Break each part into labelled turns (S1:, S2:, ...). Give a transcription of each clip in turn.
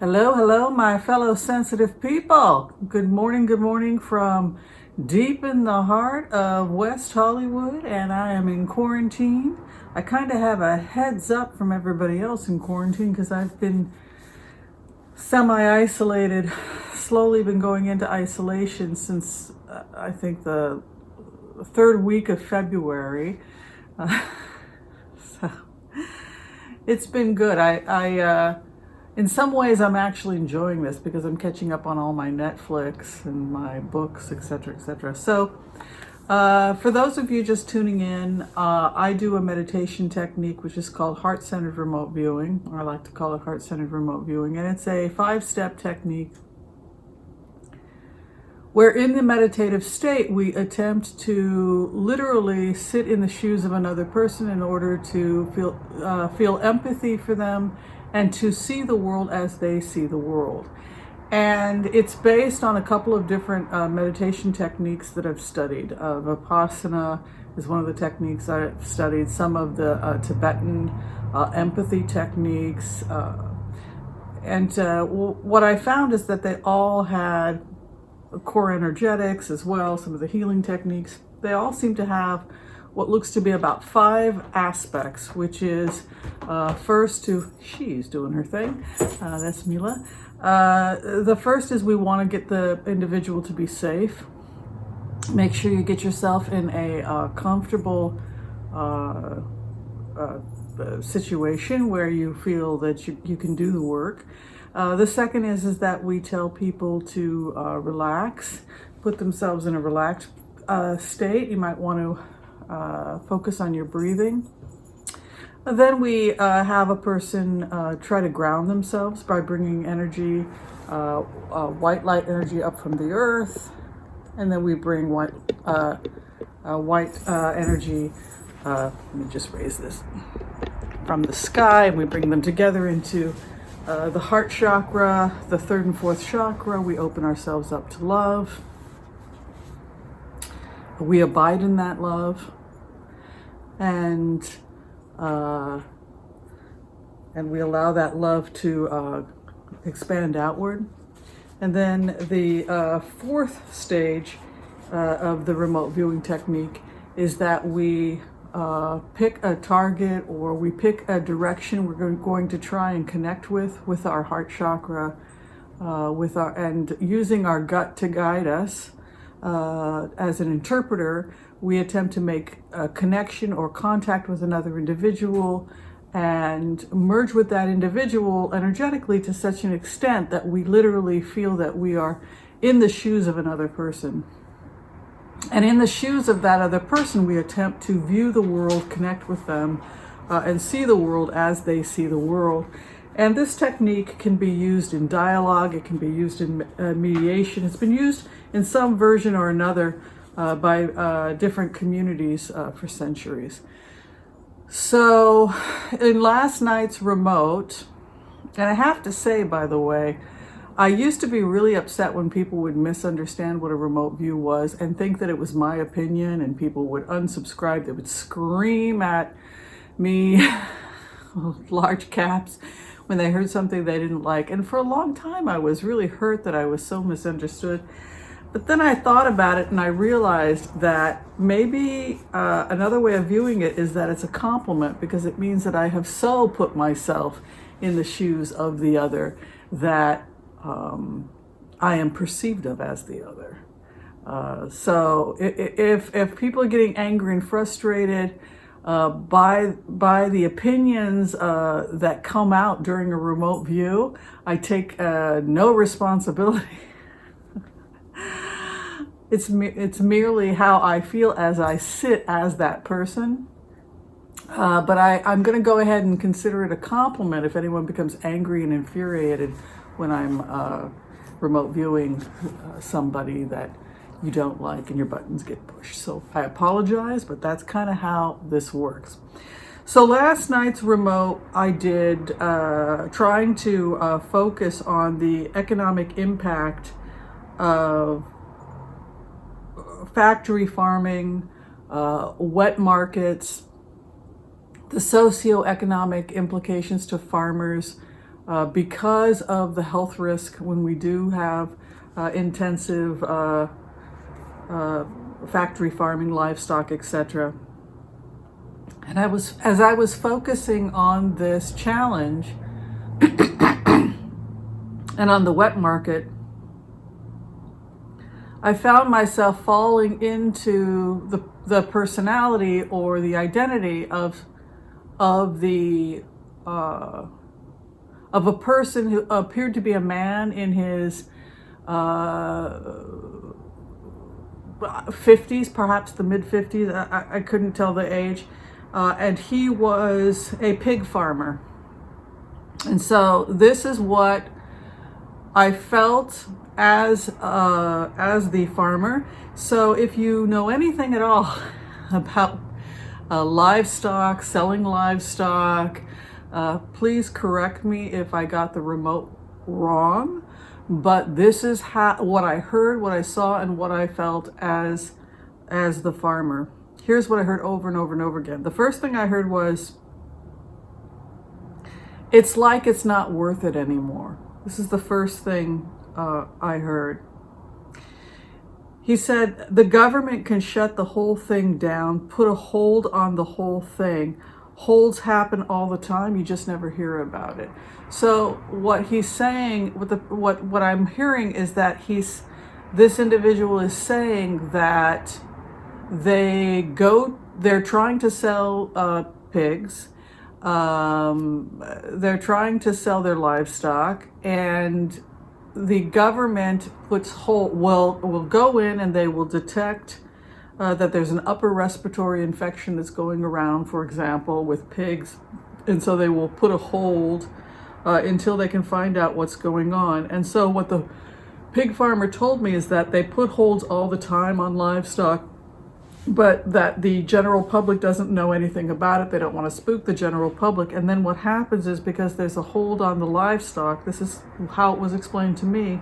S1: Hello, hello, my fellow sensitive people. Good morning from deep in the heart of West Hollywood, and I am in quarantine. I kind of have a heads up from everybody else in quarantine because I've been semi-isolated, slowly been going into isolation since I think the third week of February. So it's been good. In some ways, I'm actually enjoying this because I'm catching up on all my Netflix and my books, etc., etc. So, for those of you just tuning in, I do a meditation technique which is called heart-centered remote viewing, or I like to call it heart-centered remote viewing, and it's a 5-step technique where in the meditative state we attempt to literally sit in the shoes of another person in order to feel empathy for them and to see the world as they see the world. And it's based on a couple of different meditation techniques that I've studied. Vipassana is one of the techniques I've studied, some of the Tibetan empathy techniques. What I found is that they all had core energetics as well, some of the healing techniques. They all seem to have what looks to be about 5 aspects, which is she's doing her thing, that's Mila. The first is we want to get the individual to be safe. Make sure you get yourself in a comfortable situation where you feel that you can do the work. The second is that we tell people to relax, put themselves in a relaxed state. You might want to focus on your breathing. Then we have a person try to ground themselves by bringing energy, white light energy up from the earth, and then we bring white energy. Let me just raise this from the sky, and we bring them together into the heart chakra, the 3rd and 4th chakra. We open ourselves up to love. We abide in that love, and we allow that love to expand outward. And then the 4th stage of the remote viewing technique is that we pick a target, or we pick a direction we're going to try and connect with our heart chakra, and using our gut to guide us. As an interpreter, we attempt to make a connection or contact with another individual and merge with that individual energetically to such an extent that we literally feel that we are in the shoes of another person. And in the shoes of that other person, we attempt to view the world, connect with them, and see the world as they see the world. And this technique can be used in dialogue, it can be used in mediation. It's been used in some version or another by different communities for centuries. So in last night's remote, and I have to say, by the way, I used to be really upset when people would misunderstand what a remote view was and think that it was my opinion, and people would unsubscribe. They would scream at me, large caps, when they heard something they didn't like. And for a long time, I was really hurt that I was so misunderstood. But then I thought about it and I realized that maybe another way of viewing it is that it's a compliment, because it means that I have so put myself in the shoes of the other that I am perceived of as the other. So if people are getting angry and frustrated by the opinions that come out during a remote view, I take no responsibility. It's merely how I feel as I sit as that person. But I'm going to go ahead and consider it a compliment if anyone becomes angry and infuriated when I'm remote viewing somebody that you don't like and your buttons get pushed. So I apologize, but that's kind of how this works. So last night's remote, I did trying to focus on the economic impact of factory farming, wet markets, the socioeconomic implications to farmers, because of the health risk when we do have intensive factory farming, livestock, etc. And as I was focusing on this challenge and on the wet market, I found myself falling into the personality or the identity of the of a person who appeared to be a man in his 50s, perhaps the mid 50s. I couldn't tell the age, and he was a pig farmer. And so this is what I felt as the farmer. So if you know anything at all about livestock, selling livestock, please correct me if I got the remote wrong. But this is what I heard, what I saw, and what I felt as the farmer. Here's what I heard over and over and over again. The first thing I heard was, it's like it's not worth it anymore. This is the first thing I heard. He said, the government can shut the whole thing down, put a hold on the whole thing. Holds happen all the time, you just never hear about it. So what he's saying, what I'm hearing is that this individual is saying that they're trying to sell pigs, they're trying to sell their livestock, and the government will go in and they will detect that there's an upper respiratory infection that's going around, for example, with pigs, and so they will put a hold until they can find out what's going on. And so what the pig farmer told me is that they put holds all the time on livestock, but that the general public doesn't know anything about it. They don't want to spook the general public. And then what happens is, because there's a hold on the livestock, this is how it was explained to me,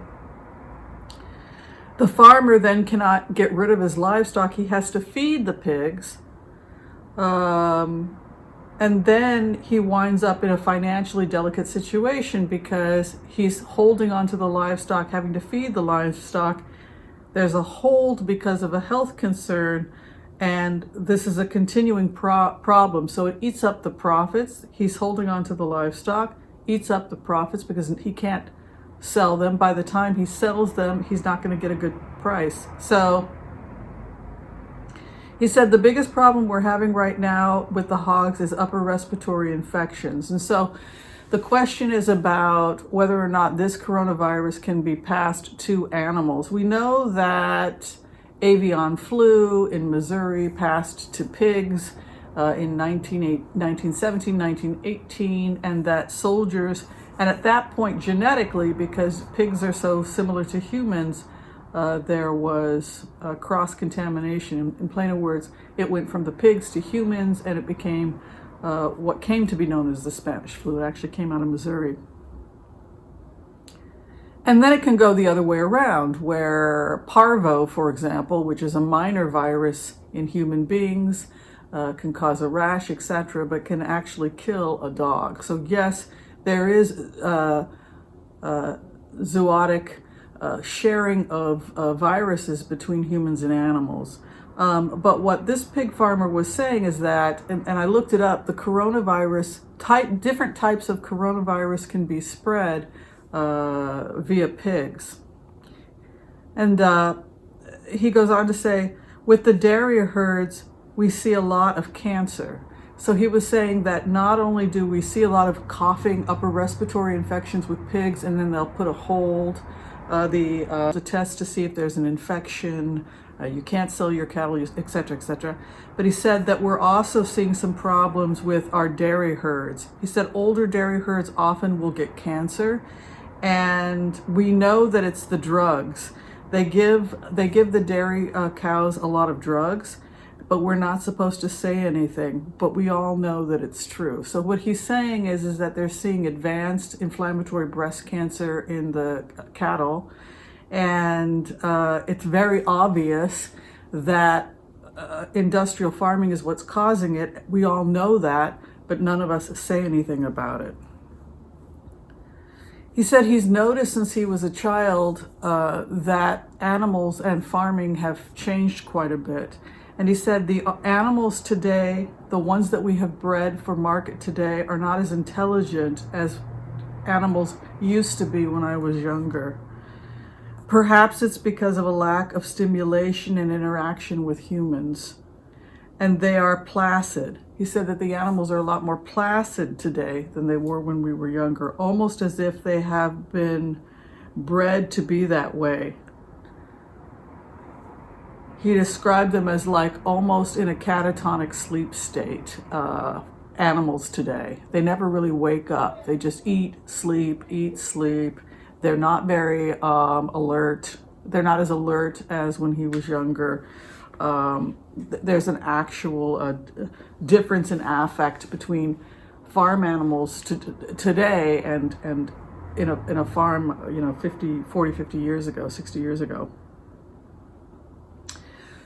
S1: the farmer then cannot get rid of his livestock. He has to feed the pigs. And then he winds up in a financially delicate situation because he's holding onto the livestock, having to feed the livestock. There's a hold because of a health concern, and this is a continuing problem. So it eats up the profits. He's holding onto the livestock, eats up the profits because he can't sell them. By the time he sells them, he's not going to get a good price. So he said the biggest problem we're having right now with the hogs is upper respiratory infections. And so the question is about whether or not this coronavirus can be passed to animals. We know that avian flu in Missouri passed to pigs in 1917, 1918, and that soldiers, and at that point genetically, because pigs are so similar to humans, there was cross-contamination. In plain words, it went from the pigs to humans, and it became what came to be known as the Spanish flu. It actually came out of Missouri. And then it can go the other way around, where parvo, for example, which is a minor virus in human beings, can cause a rash, etc., but can actually kill a dog. So yes, there is zootic sharing of viruses between humans and animals. But what this pig farmer was saying is that, and I looked it up, the coronavirus different types of coronavirus can be spread via pigs. And he goes on to say, with the dairy herds, we see a lot of cancer. So he was saying that not only do we see a lot of coughing, upper respiratory infections with pigs, and then they'll put a hold, the test to see if there's an infection, you can't sell your cattle, etc., etc. But he said that we're also seeing some problems with our dairy herds. He said older dairy herds often will get cancer, and we know that it's the drugs. They give the dairy cows a lot of drugs, but we're not supposed to say anything, but we all know that it's true. So what he's saying is that they're seeing advanced inflammatory breast cancer in the cattle, and it's very obvious that industrial farming is what's causing it. We all know that, but none of us say anything about it. He said he's noticed since he was a child that animals and farming have changed quite a bit. And he said the animals today, the ones that we have bred for market today, are not as intelligent as animals used to be when I was younger. Perhaps it's because of a lack of stimulation and interaction with humans. And they are placid. He said that the animals are a lot more placid today than they were when we were younger, almost as if they have been bred to be that way. He described them as like almost in a catatonic sleep state, animals today. They never really wake up. They just eat, sleep, eat, sleep. They're not very alert. They're not as alert as when he was younger. There's an actual difference in affect between farm animals today and in a farm, 50 years ago, 60 years ago.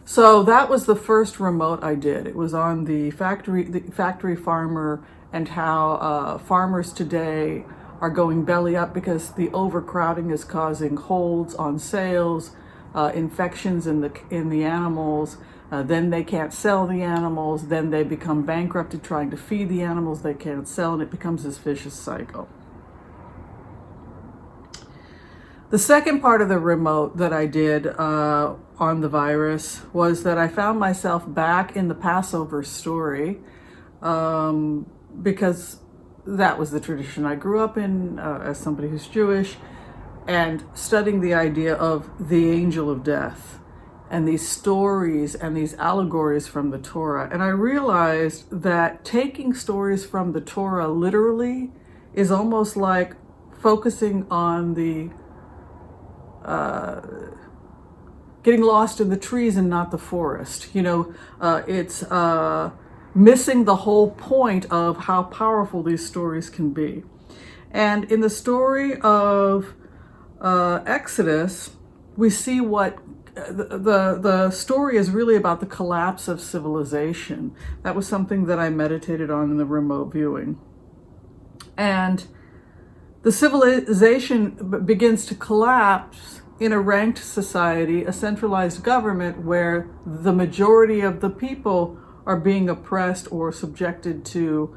S1: So that was the first remote I did. It was on the factory farmer and how farmers today are going belly up because the overcrowding is causing holds on sales, infections in the animals. Then they can't sell the animals. Then they become bankrupted trying to feed the animals they can't sell, and it becomes this vicious cycle. The second part of the remote that I did on the virus was that I found myself back in the Passover story because that was the tradition I grew up in as somebody who's Jewish, and studying the idea of the angel of death and these stories and these allegories from the Torah. And I realized that taking stories from the Torah literally is almost like focusing on the getting lost in the trees and not the forest. It's missing the whole point of how powerful these stories can be. And in the story of Exodus, we see what the story is really about: the collapse of civilization. That was something that I meditated on in the remote viewing. And the civilization begins to collapse in a ranked society, a centralized government where the majority of the people are being oppressed or subjected to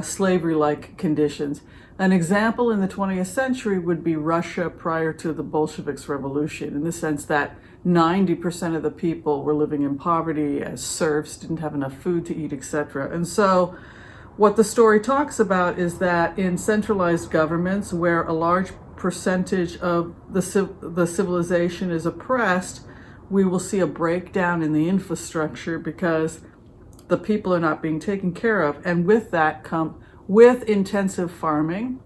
S1: slavery-like conditions. An example in the 20th century would be Russia prior to the Bolsheviks' revolution, in the sense that 90% of the people were living in poverty as serfs, didn't have enough food to eat, etc. And so what the story talks about is that in centralized governments where a large percentage of the civilization is oppressed, we will see a breakdown in the infrastructure because the people are not being taken care of. And with that with intensive farming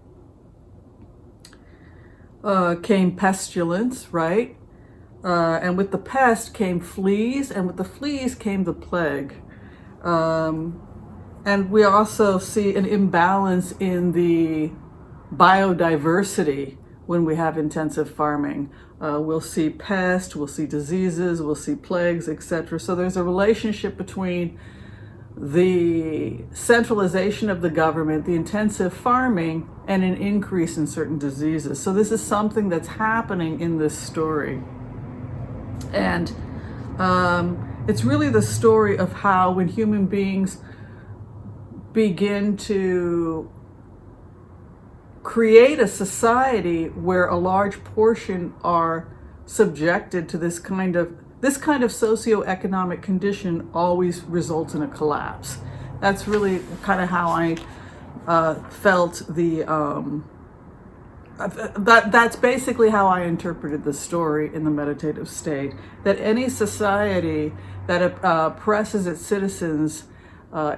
S1: came pestilence, right? And with the pest came fleas, and with the fleas came the plague. And we also see an imbalance in the biodiversity when we have intensive farming. We'll see pests, we'll see diseases, we'll see plagues, etc. So there's a relationship between the centralization of the government, the intensive farming, and an increase in certain diseases. So this is something that's happening in this story. And it's really the story of how when human beings begin to create a society where a large portion are subjected to this kind of socioeconomic condition, always results in a collapse. That's really kind of how I felt that's basically how I interpreted the story in the meditative state, that any society that oppresses its citizens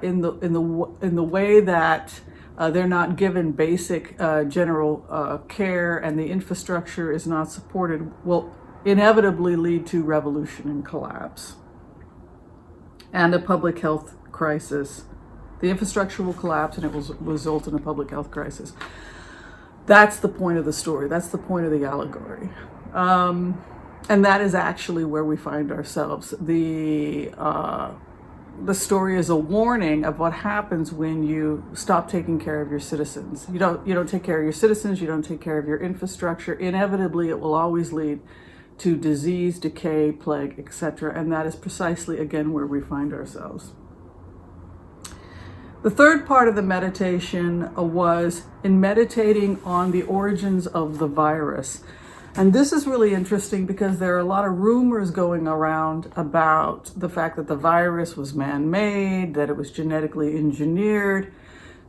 S1: in the way that they're not given basic general care and the infrastructure is not supported will inevitably lead to revolution and collapse and a public health crisis. The infrastructure will collapse and it will result in a public health crisis. That's the point of the story. That's the point of the allegory. And that is actually where we find ourselves. The the story is a warning of what happens when you stop taking care of your citizens. You don't take care of your citizens, you don't take care of your infrastructure. Inevitably, it will always lead to disease, decay, plague, etc. And that is precisely, again, where we find ourselves. The third part of the meditation was in meditating on the origins of the virus. And this is really interesting because there are a lot of rumors going around about the fact that the virus was man-made, that it was genetically engineered.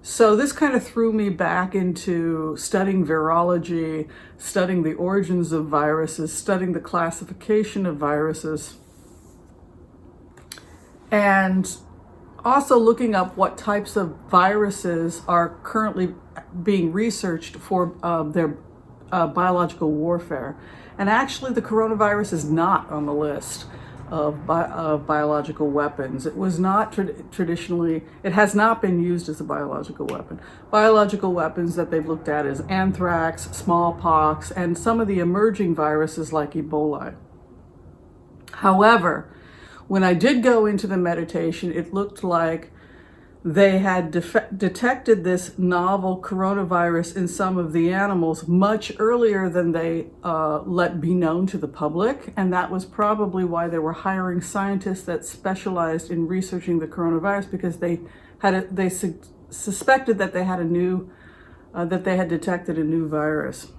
S1: So this kind of threw me back into studying virology, studying the origins of viruses, studying the classification of viruses, and also looking up what types of viruses are currently being researched for their biological warfare. And actually the coronavirus is not on the list of biological weapons. It was not traditionally, it has not been used as a biological weapon. Biological weapons that they've looked at is anthrax, smallpox, and some of the emerging viruses like Ebola. However, when I did go into the meditation, it looked like they had detected this novel coronavirus in some of the animals much earlier than they let be known to the public. And that was probably why they were hiring scientists that specialized in researching the coronavirus, because they suspected that they had that they had detected a new virus.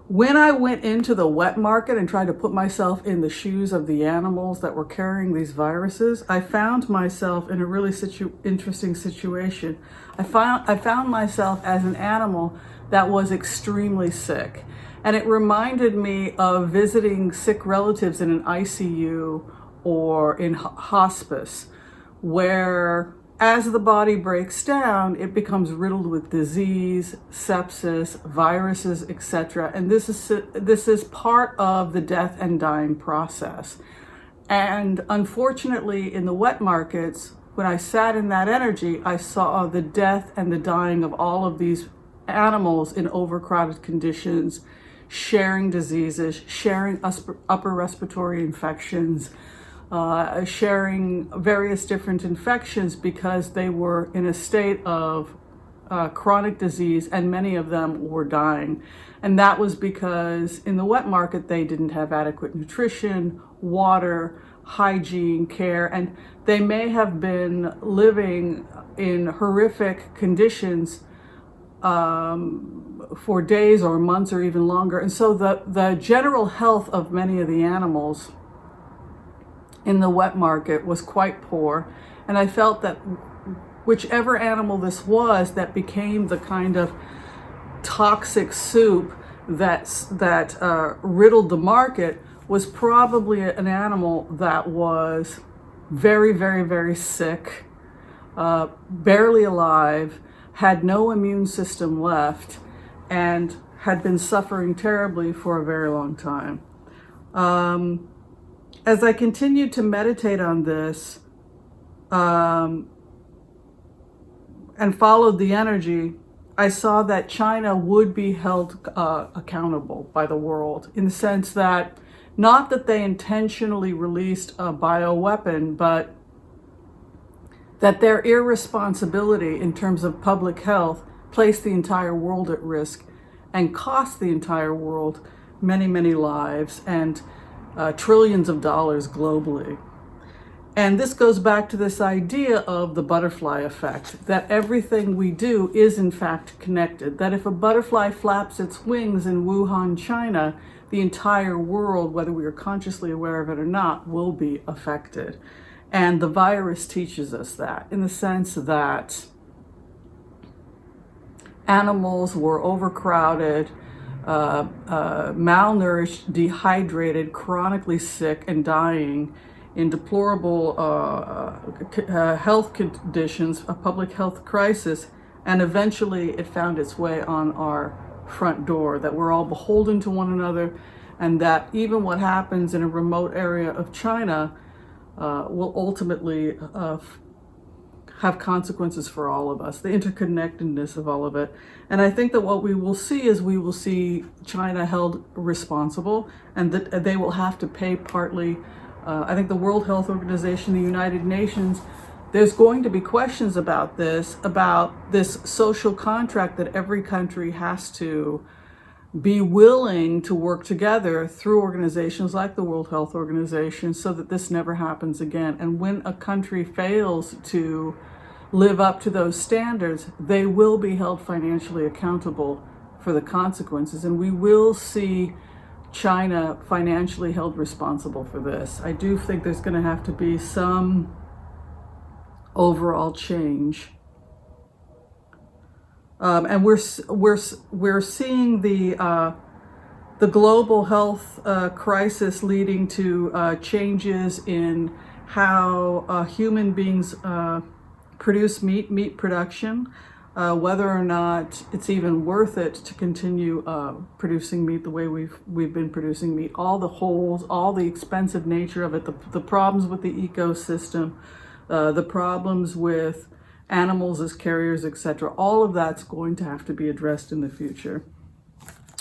S1: When I went into the wet market and tried to put myself in the shoes of the animals that were carrying these viruses, I found myself in a really interesting situation. I found myself as an animal that was extremely sick. And it reminded me of visiting sick relatives in an ICU or in hospice, where as the body breaks down, it becomes riddled with disease, sepsis, viruses, etc. And this is part of the death and dying process. And unfortunately, in the wet markets, when I sat in that energy, I saw the death and the dying of all of these animals in overcrowded conditions, sharing diseases, sharing upper respiratory infections, sharing various different infections because they were in a state of chronic disease, and many of them were dying. And that was because in the wet market, they didn't have adequate nutrition, water, hygiene, care, and they may have been living in horrific conditions for days or months or even longer. And so the general health of many of the animals in the wet market was quite poor. And I felt that whichever animal this was that became the kind of toxic soup that riddled the market was probably an animal that was very, very, very sick, barely alive, had no immune system left, and had been suffering terribly for a very long time. As I continued to meditate on this and followed the energy, I saw that China would be held accountable by the world, in the sense that not that they intentionally released a bioweapon, but that their irresponsibility in terms of public health placed the entire world at risk and cost the entire world many, many lives and trillions of dollars globally. And this goes back to this idea of the butterfly effect, that everything we do is in fact connected, that if a butterfly flaps its wings in Wuhan, China, the entire world, whether we are consciously aware of it or not, will be affected. And the virus teaches us that, in the sense that animals were overcrowded, malnourished, dehydrated, chronically sick, and dying in deplorable health conditions, a public health crisis, and eventually it found its way on our front door, that we're all beholden to one another, and that even what happens in a remote area of China will ultimately have consequences for all of us, the interconnectedness of all of it. And I think that what we will see is we will see China held responsible, and that they will have to pay partly I think the World Health Organization, the United Nations, there's going to be questions about this social contract that every country has to be willing to work together through organizations like the World Health Organization so that this never happens again. And when a country fails to live up to those standards, they will be held financially accountable for the consequences. And we will see China financially held responsible for this. I do think there's going to have to be some overall change. And we're seeing the global health crisis leading to changes in how human beings produce meat production, whether or not it's even worth it to continue producing meat the way we've been producing meat. All the holes, all the expensive nature of it, the problems with the ecosystem, the problems with animals as carriers, etc. All of that's going to have to be addressed in the future.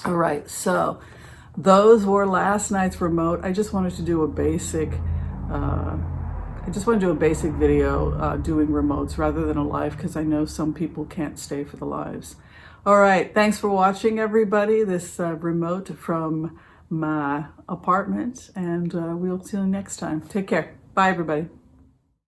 S1: All right, so those were last night's remote. I just wanted to do a basic video doing remotes rather than a live, because I know some people can't stay for the lives. All right, thanks for watching, everybody. This remote from my apartment, and we'll see you next time. Take care. Bye, everybody.